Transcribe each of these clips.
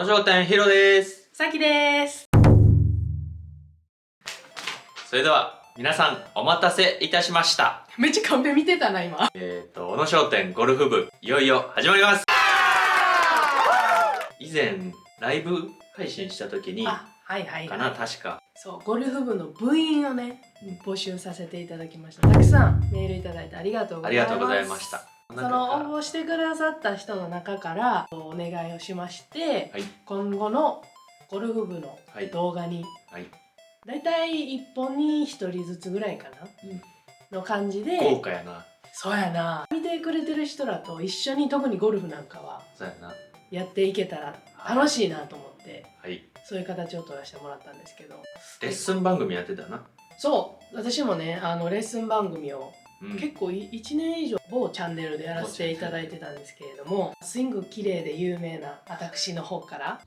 小野商店ヒロです。さきです。それでは皆さんお待たせいたしました。めっちゃカンペ見てたな今。小野商店ゴルフ部いよいよ始まります。以前ライブ配信した時にはいかな、確かそうゴルフ部の部員をね、募集させていただきました。たくさんメールいただいてありがとうございます。ありがとうございました。その応募してくださった人の中からお願いをしまして、今後のゴルフ部の動画に、だいたい1本に1人ずつぐらいかな、の感じで。豪華やな。そうやな。見てくれてる人らと一緒に、特にゴルフなんかはそうやな、やっていけたら楽しいなと思って、そういう形を取らせてもらったんですけど。レッスン番組やってたな。そう私もね、レッスン番組を結構1年以上某チャンネルでやらせていただいてたんですけれども、スイング綺麗で有名な私の方から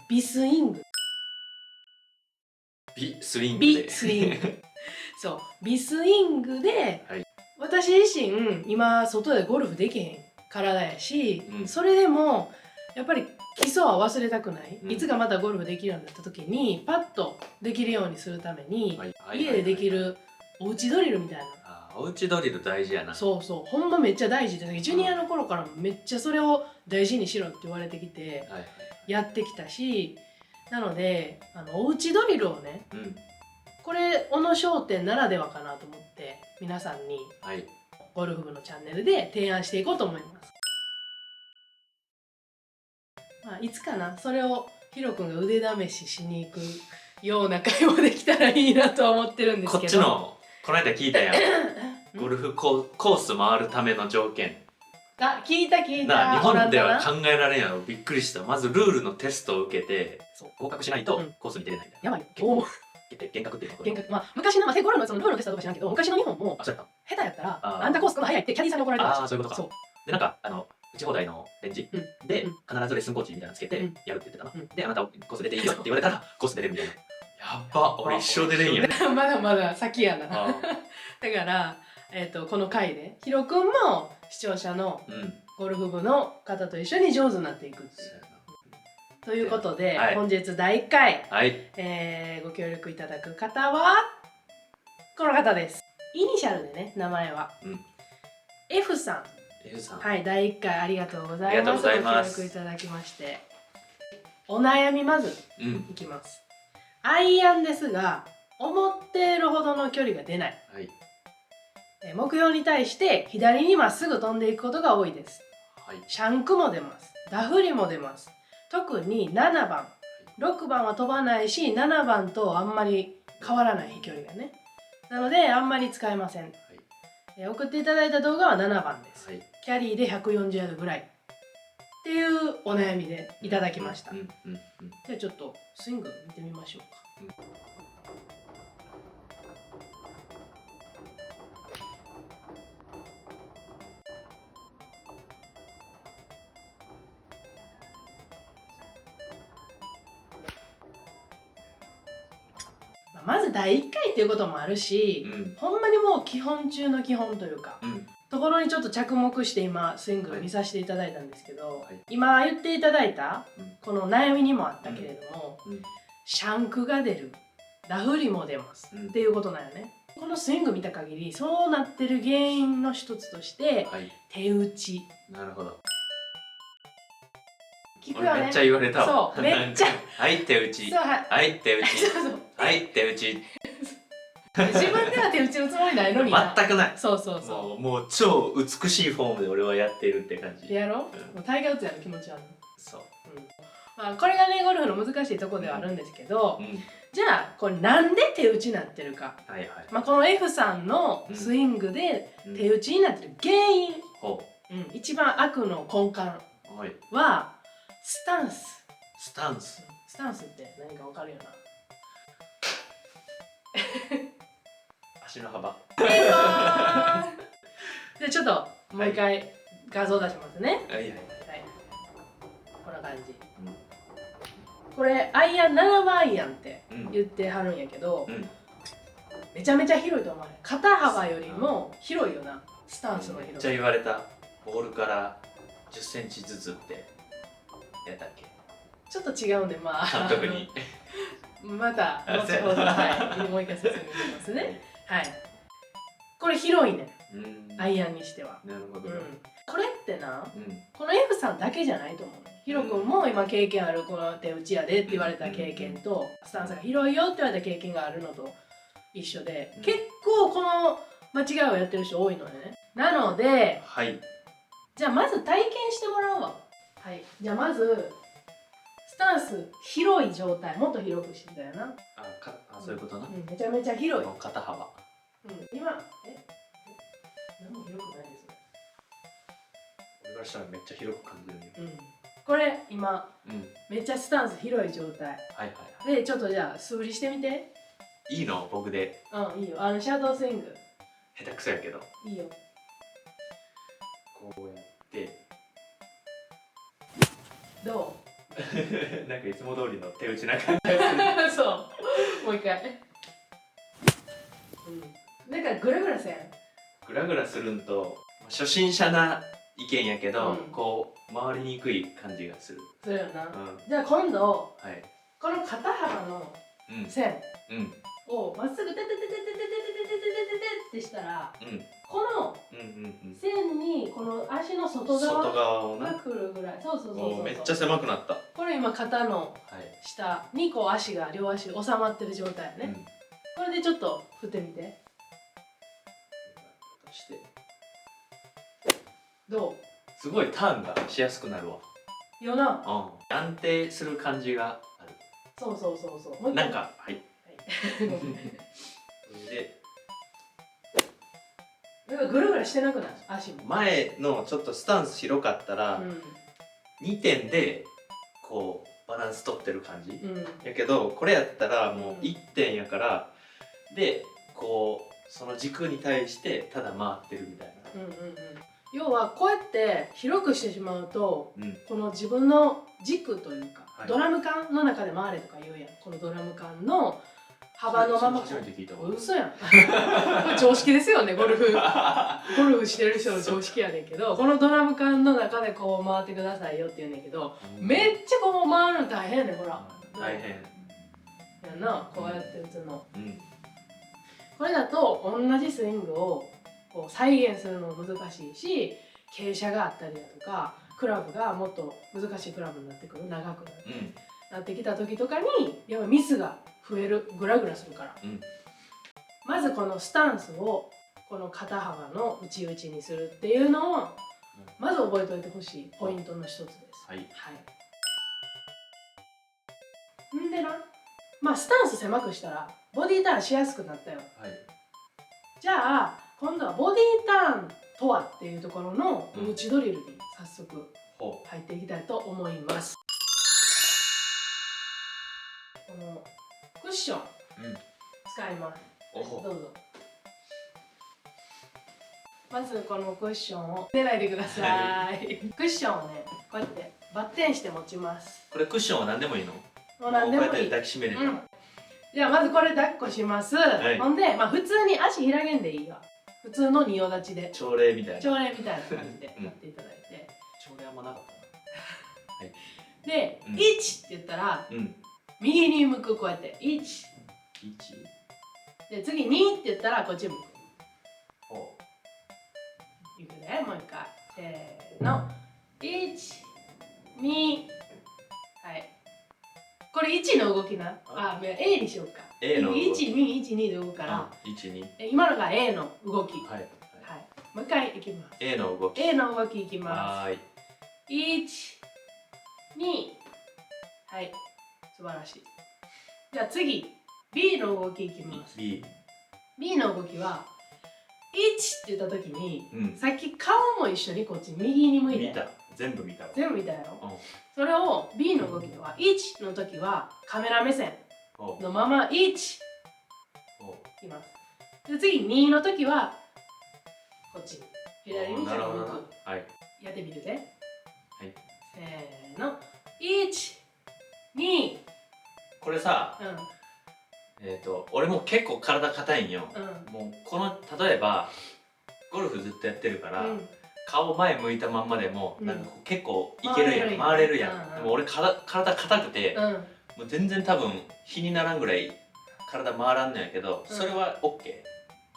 ビスイング、ビスイングでそうビスイングで、私自身今外でゴルフできへん体やし、それでもやっぱり基礎は忘れたくない、いつかまたゴルフできるようになった時にパッとできるようにするために、家でできるおうちドリルみたいな。おうちドリル大事やな。そうそう、ほんまめっちゃ大事で、ジュニアの頃からめっちゃそれを大事にしろって言われてきてやってきたし、なのでおうちドリルをね、これ小野商店ならではかなと思って皆さんにゴルフ部のチャンネルで提案していこうと思います。いつかな、それをヒロ君が腕試ししに行くような会話できたらいいなとは思ってるんですけど。こっちのこの間聞いたやんゴルフコース回るための条件。聞いた日本では考えられんやろ。びっくりした。まずルールのテストを受けて合格しないとコースに出れないみたいな。やばい。おお。厳格っていうの。厳格。昔のゴルフのそのルールのテストとか知らんけど、昔の日本も下手やったらあんたコース来るの早いってキャディーさんに怒られてました。そういうことか。でなんか打ち放題のレンジで必ずレッスンコーチみたいなのつけてやるって言ってたな。であなたコース出ていいよって言われたらコース出れるみたいな。やっば、俺一生出れんやん。まだまだ先やな。だからこの回でヒロ君も視聴者のゴルフ部の方と一緒に上手になっていくっていう。ということで、本日第1回、ご協力いただく方はこの方です。イニシャルでね、名前は、F さん。はい、第1回ありがとうございます。ご協力いただきまして。お悩みまずいきます。アイアンですが思っているほどの距離が出ない。目標に対して左にまっすぐ飛んでいくことが多いです。シャンクも出ます。ダフりも出ます。特に7番、6番は飛ばないし、7番とあんまり変わらない飛距離がね。なのであんまり使えません。送っていただいた動画は7番です。キャリーで140ヤードぐらいっていうお悩みでいただきました。じゃあちょっとスイング見てみましょうか。まず第1回っていうこともあるし、ほんまにもう基本中の基本というか、ところにちょっと着目して今スイング見させていただいたんですけど、今言っていただいたこの悩みにもあったけれども、シャンクが出る、ダフりも出ますっていうことなんよね。このスイング見た限りそうなってる原因の一つとして手打ち。なるほど。聞くよね。めっちゃ言われたわ。そう、めっちゃはい手打ち、はい手打ち、はい手打ち。自分では手打ちのつもりないのにな。全くない。そうそうそう。もう超美しいフォームで俺はやっているって感じ。やろ？もうタイガー打つやろ気持ちは。そう。これがねゴルフの難しいところではあるんですけど、じゃあこれなんで手打ちになってるか。この F さんのスイングで手打ちになってる原因、一番悪の根幹はスタンス。スタンスって何かわかるよな。足の幅。じゃあちょっともう一回画像出しますね。こんな感じ。これアイアン7番アイアンって言ってはるんやけど、めちゃめちゃ広いと思う。肩幅よりも広いよな。スタンスの広さ。めっちゃ言われた。ボールから10センチずつってやったっけ？ちょっと違うんで、まあ監督にまた後ほど、はい、もう一回説明しますね。はい。これ広いね。アイアンにしては。なるほど。これってな、この F さんだけじゃないと思う。ヒロ君も今経験ある、この手打ちやでって言われた経験と、スタンスが広いよって言われた経験があるのと一緒で、結構この間違いをやってる人多いのね。なので、じゃあまず体験してもらうわ。はい。じゃあまずスタンス広い状態、もっと広くしてたよな。そういうことな。めちゃめちゃ広い。肩幅。今何も広くないです。俺からしたらめっちゃ広く感じるよ。これ今めっちゃスタンス広い状態。でちょっとじゃあ素振りしてみて。いいの？僕で。いいよ。シャドースイング。下手くそやけど。いいよ。こうやって。どう？なんかいつも通りの手打ちな感じ。そう。もう一回。なんかグラグラせん。グラグラするんと初心者な意見やけど、こう回りにくい感じがする。そうよな。じゃあ今度この肩幅の線をまっすぐテテテテテテテテテテテってしたら、この線にこの足の外側が来るぐらい。そうそうそうそう。めっちゃ狭くなった。これ今肩の下にこう足が両足収まってる状態やね。これでちょっと振ってみて。どう？すごいターンがしやすくなるわ。よな。安定する感じがある。そうそうそうそう。なんかでなんかぐるぐるしてなくない？足も。前のちょっとスタンス広かったら2点でこうバランス取ってる感じやけど、これやったらもう1点やからでこうその軸に対してただ回ってるみたいな。要はこうやって広くしてしまうと、この自分の軸というか、ドラム缶の中で回れとか言うやん。このドラム缶の幅のまま。嘘やん。常識ですよね。ゴルフしてる人の常識やねんけど、このドラム缶の中でこう回ってくださいよって言うねんけど、めっちゃこう回るの大変やねん。ほら大変やな。こうやって打つの。これだと同じスイングをこう再現するのも難しいし、傾斜があったりだとか、クラブがもっと難しいクラブになってくる、長くなってきた時とかにやっぱミスが増える、グラグラするから、まずこのスタンスをこの肩幅の内々にするっていうのをまず覚えておいてほしいポイントの一つです。んでな、スタンス狭くしたらボディーターンしやすくなったよ。じゃあ今度はボディーターンとはっていうところの内ドリルに早速入っていきたいと思います。このクッション使います。どうぞ。まずこのクッションを出ないでください。クッションをね、こうやってバッテンして持ちます。これクッションは何でもいいの？もう何でもいい。こうやって抱きしめれた。じゃあまずこれ抱っこします。ほんで普通に足開けんでいいわ。普通の仁王立ちで。朝礼みたいな。朝礼みたいな感じでやっていただいて。朝礼あんまなかったな。で、1って言ったら右に向く、こうやって。1。で次2って言ったらこっち向く。いくね、もう一回。せーの。1、2。はい。これ1の動きな。A にしようか。A の動き。1、2、1、2で動くから。今のが A の動き。もう一回いきます。A の動き。A の動きいきます。1、2。はい。素晴らしい。じゃあ次、B の動きいきます。B の動きは、1って言った時に、さっき顔も一緒にこっち右に向いて。見た。全部見た。全部見たやろ。それを B の動きでは、1の時はカメラ目線のまま1。いきます。で次、2の時は、こっち。左に向く。やってみるね。せーの。1、2。これさ、俺も結構体硬いんよ。もうこの例えばゴルフずっとやってるから、顔前向いたまんまでもなんかこう結構いけるやん、回れるやん。でも俺体硬くて、もう全然多分比にならんぐらい体回らんのやけど、それは OK。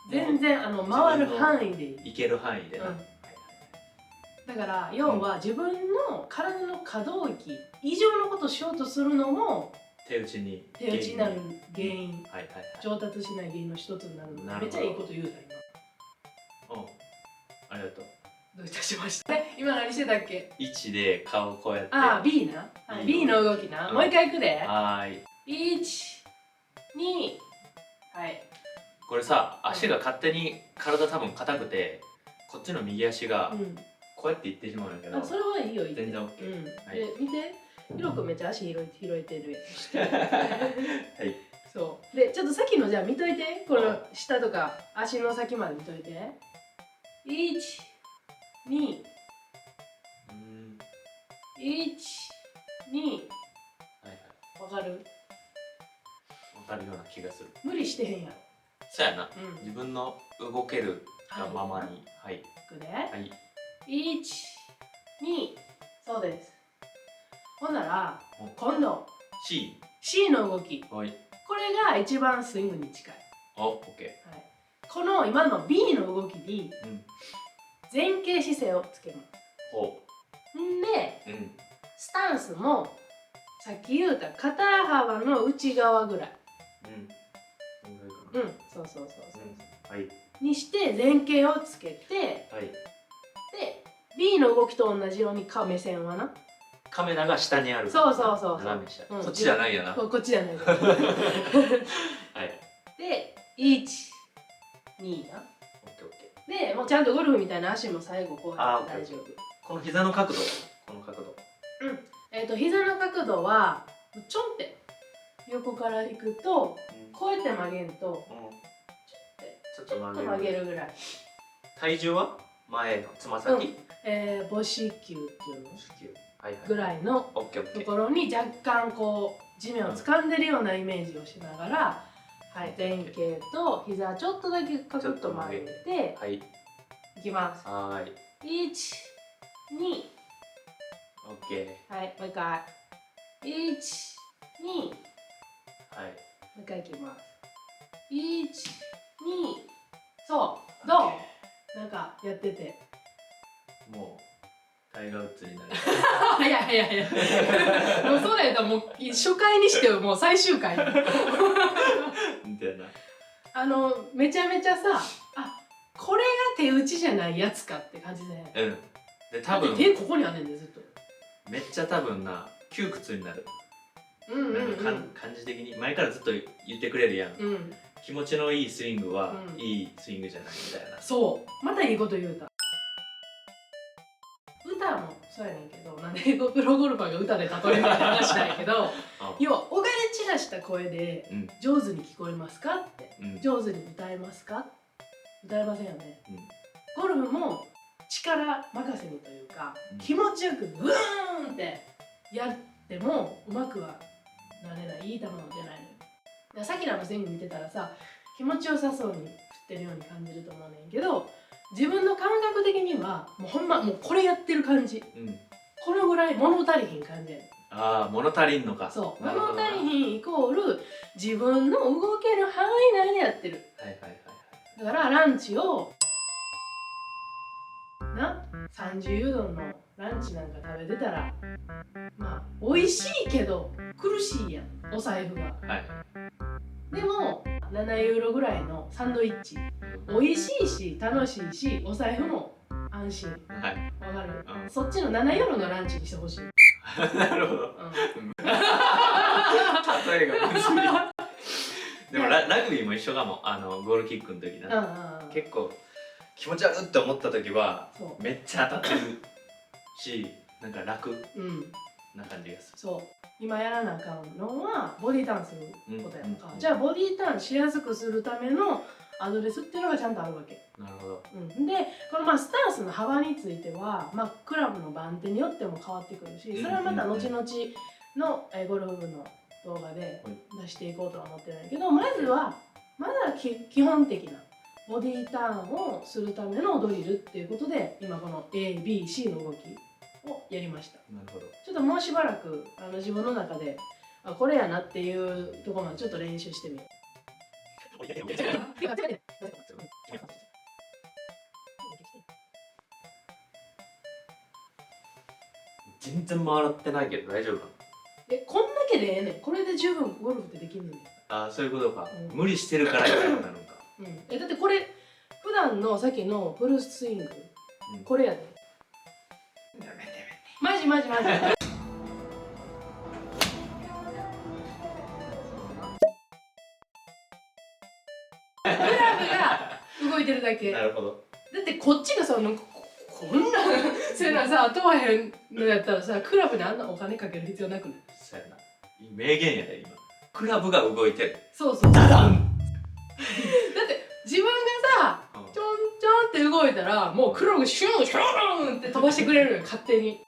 全然回る範囲でいい。いける範囲でな。だから要は自分の体の可動域以上のことをしようとするのも手打ちになる原因、上達しない原因の一つになるので、めっちゃいいこと言うた今。ありがとう。どういたしました。今何してたっけ？1で顔こうやって。B な。B の動きな。もう一回いくで。はい。1、2。はい。これさ、足が勝手に体多分硬くて、こっちの右足がこうやっていってしまうんやけど。それはいいよ。全然 OK。で、見て。ヒロ君めっちゃ足拾えてる。はい。そう。で、ちょっとさっきのじゃあ見といて。この下とか足の先まで見といて。1、2。1、2。わかる？わかるような気がする。無理してへんやろ。そうやな。自分の動けるがままに。はい。いくで。はい。1、2。そうです。ほんなら、今度 C の動き。これが一番スイングに近い。OK。この今の B の動きに前傾姿勢をつけます。んで、スタンスもさっき言うた肩幅の内側ぐらい。そう。にして前傾をつけて、で B の動きと同じように目線はな。カメラが下にある。そう。そっちじゃないよな。こっちじゃない。はい。で、1、2な。で、もうちゃんとゴルフみたいな足も最後こうやって大丈夫。この膝の角度。膝の角度はちょんって横から行くと、こうやって曲げんと、ちょっと曲げるぐらい。体重は前のつま先？母子球っていうのぐらいのところに若干こう地面を掴んでるようなイメージをしながら、前傾と膝ちょっとだけカクッと曲げていきます。1、2。はい、もう一回。1、2。はい、もう一回いきます。1、2。そう、どう？なんかやってて。もうタイガー・ウッズになる。早い。もうそうやったらもう初回にしてもう最終回。みたいな。めちゃめちゃさ、これが手打ちじゃないやつかって感じで。で多分手ここにあんねんでずっと。めっちゃ多分な窮屈になる。感じ的に前からずっと言ってくれるやん。気持ちのいいスイングはいいスイングじゃないみたいな。そう。またいいこと言うた。歌もそうやねんけど、なんでプロゴルファーが歌で例えるって話なんやけど、要はおがれ散らした声で上手に聞こえますかって、上手に歌えますか？歌えませんよね。ゴルフも力任せにというか、気持ちよくグーンってやってもうまくはなれない、いい球が出ないのよ。さっきのスイング見てたらさ、気持ちよさそうに振ってるように感じると思うねんけど、自分の感覚的にはもうほんまもうこれやってる感じ、このぐらい物足りひん感じやねん。物足りんのか。そう、物足りひんイコール自分の動ける範囲内でやってる。だからランチを30度のランチなんか食べてたら、まあ美味しいけど苦しいやん、お財布が。でも7ユーロぐらいのサンドイッチ、美味しいし楽しいしお財布も安心。わかる？そっちの7ユーロのランチにしてほしい。なるほど。例えがむずい。でもラグビーも一緒かも。ゴールキックの時な。結構気持ち悪って思った時はめっちゃ当たってるし、なんか楽な感じがする。そう。今やらなあかんのはボディターンすることやんか。じゃあボディターンしやすくするためのアドレスっていうのがちゃんとあるわけ。なるほど。で、このスタンスの幅については、クラブの番手によっても変わってくるし、それはまた後々のゴルフ部の動画で出していこうとは思ってるんだけど、まずは基本的なボディターンをするためのドリルっていうことで今この ABC の動きをやりました。なるほど。ちょっともうしばらく自分の中でこれやなっていうところまでちょっと練習してみよう。全然回ってないけど大丈夫かな。こんだけでええねん。これで十分ゴルフってできるのに。ああ、そういうことか。無理してるから痛くなるのか。だってこれ普段のさっきのフルスイング、これやで。マジマジマジ。クラブが動いてるだけ。なるほど。だってこっちがさ、こんなそういうのさ、問わへんのやったらさ、クラブにあんなお金かける必要なくない？そうやな。名言やで今。クラブが動いてる。そうそう。ダダン。だって自分がさ、ちょんちょんって動いたらもうクラブがシュンシュンって飛ばしてくれるよ、勝手に。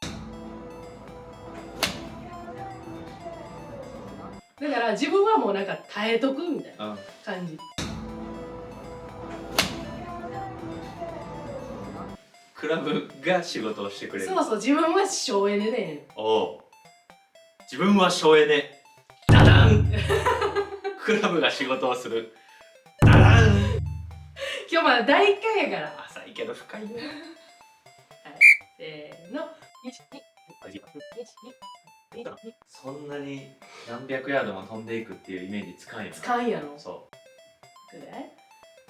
だから自分はもうなんか耐えとくみたいな感じ。クラブが仕事をしてくれる。そうそう、自分は省エネで。おお。自分は省エネ。ダダン。クラブが仕事をする。ダダン。今日まだ第1回やから。浅いけど深いね。はい。せーの。そんなに何百ヤードも飛んでいくっていうイメージつかんよな。つかんやろ。そう。くらい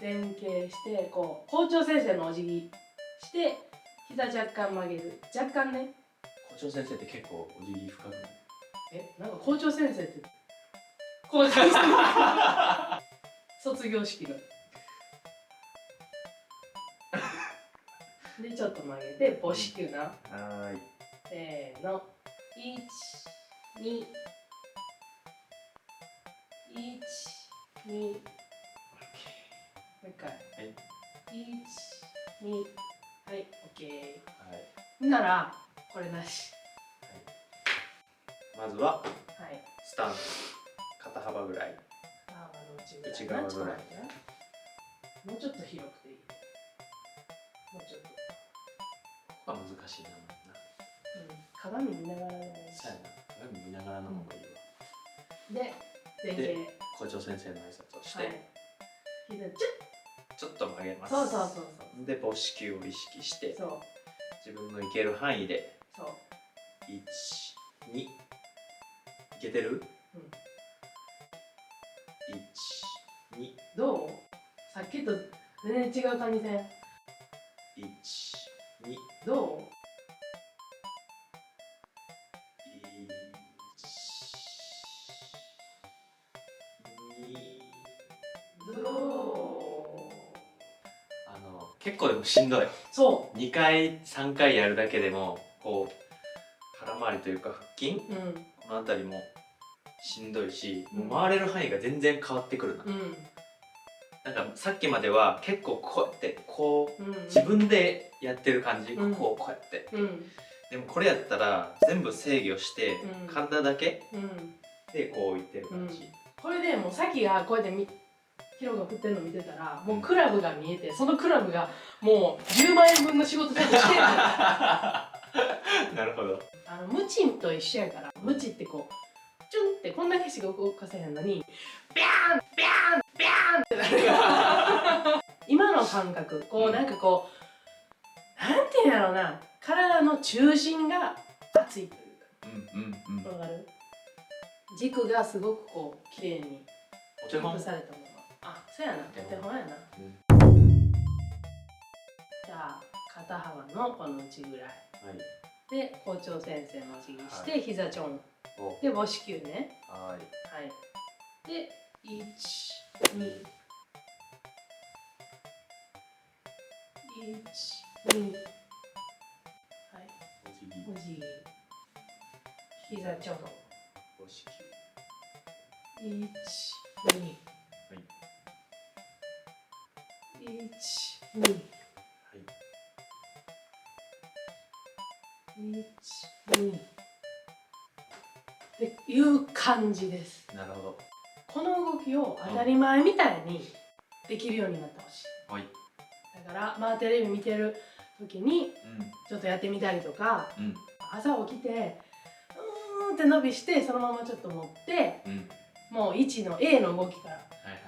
前傾してこう校長先生のお辞儀して膝若干曲げる。若干ね。校長先生って結構お辞儀深くない？なんか校長先生って校長先生卒業式のでちょっと曲げて母子球な。はーい。せーの。1、2、1、2、もう一回。はい。1、2、はい、OK。はい。なら、これなし。まずははい。スタンス。肩幅ぐらい。内側ぐらい。もうちょっと広くていい。もうちょっと。ここは難しいな。鏡見ながらね。そうやな。鏡見ながらの方がいいわ。で、前傾。校長先生の挨拶をして、膝ちょっと曲げます。そうそうそうそう。で、母子球を意識して、そう。自分のいける範囲で、そう。1、2、いけてる？うん。1、2。どう？さっきと全然違う感じせん？1、2。どう？結構でもしんどい。そう。2回3回やるだけでもこう腹回りというか腹筋、この辺りもしんどいし、もう回れる範囲が全然変わってくるな。なんかさっきまでは結構こうやってこう、自分でやってる感じ、こうやって、でもこれやったら全部制御して、体だけでこういってる感じ、これでもうさっきがこうやってヒロが振ってるの見てたらもうクラブが見えて、そのクラブがもう10万円分の仕事ちゃんとしてるなるほど。ムチンと一緒やから、ムチってこうチュンってこんだけしか動かせへんのにビャーンビャーンビャーンってなるから今の感覚こうなんかこうなんていうんやろうな、体の中心が熱いというか、わかる？軸がすごくこう綺麗にキープされたもの。あ、そうやな、お手本やな。じゃあ肩幅のこの内ぐらい、で校長先生のお辞儀して、膝ちょんで母子球ね。はい。で1、2、1、2、はい。お辞儀。膝ちょん。母子球。1、2。1、2。1、2。っていう感じです。なるほど。この動きを当たり前みたいにできるようになってほしい。はい。だからテレビ見てる時にちょっとやってみたりとか、朝起きてって伸びしてそのままちょっと持って、もう1の A の動きから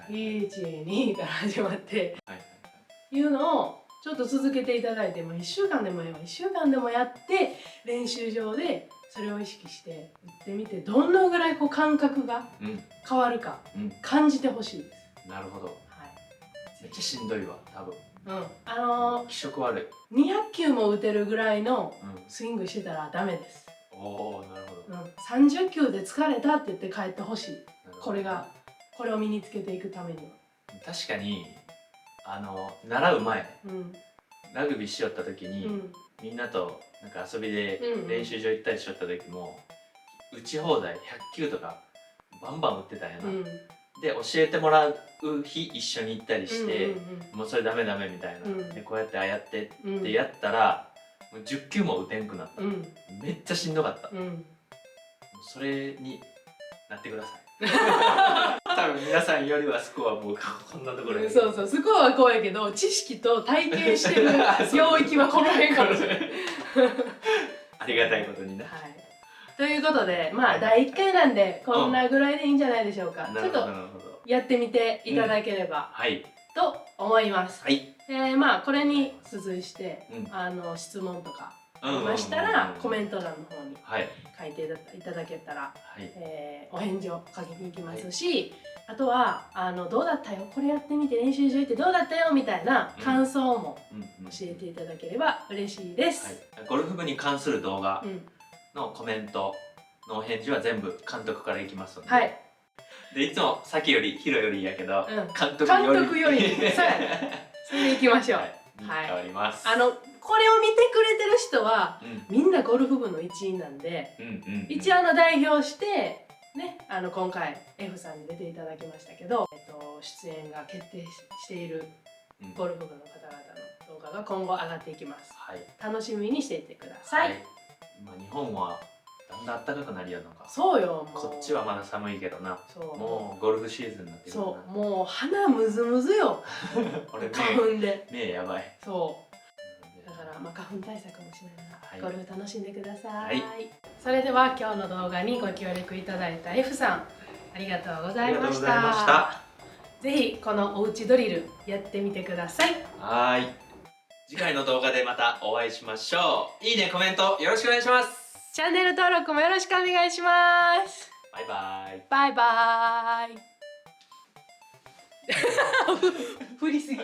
1,2から始まっていうのをちょっと続けていただいて、もう1週間でも1週間でもやって練習場でそれを意識して打ってみて、どのぐらいこう感覚が変わるか感じてほしいです。なるほど。はい。めっちゃしんどいわ多分。気色悪い。200球も打てるぐらいのスイングしてたらダメです。おお、なるほど。30球で疲れたって言って帰ってほしい。これを身につけていくためには。確かに習う前、ラグビーしよった時に、みんなとなんか遊びで練習場行ったりしよった時も、打ち放題100球とかバンバン打ってたんやな。で教えてもらう日一緒に行ったりして、もうそれダメダメみたいな、でこうやってああやってってやったら、もう10球も打てんくなった。めっちゃしんどかった。それになってください。多分皆さんよりはスコアもうこんなところに。そうそう、スコアは怖いけど知識と体験してる領域はこの辺かもしれない。ありがたいことにね。ということで、第1回なんでこんなぐらいでいいんじゃないでしょうか。ちょっとやってみていただければと思います。これに付随して質問とかありましたらコメント欄の方に書いていただけたらお返事をかけに行きますし、あとはどうだったよ、これやってみて練習場行ってどうだったよみたいな感想も教えていただければ嬉しいです。ゴルフ部に関する動画のコメントのお返事は全部監督からいきますので、でいつもさきよりヒロよりやけど、監督よりそれでいきましょう。変わります。これを見てくれてる人はみんなゴルフ部の一員なんで、一応代表してね、今回 F さんに出ていただきましたけど、出演が決定しているゴルフ部の方々の動画が今後上がっていきます。楽しみにしていてください。今日本はだんだん暖かくなりやのか。そうよ。こっちはまだ寒いけどな。もうゴルフシーズンになってくるな。そう、もう鼻ムズムズよ。俺花粉で目やばい。そう。だから花粉対策もしながらゴルフ楽しんでください。それでは今日の動画にご協力いただいた F さん、ありがとうございました。ぜひこのおうちドリルやってみてください。次回の動画でまたお会いしましょう。いいね、コメントよろしくお願いします。チャンネル登録もよろしくお願いします。バイバイ。バイバイ。振りすぎ。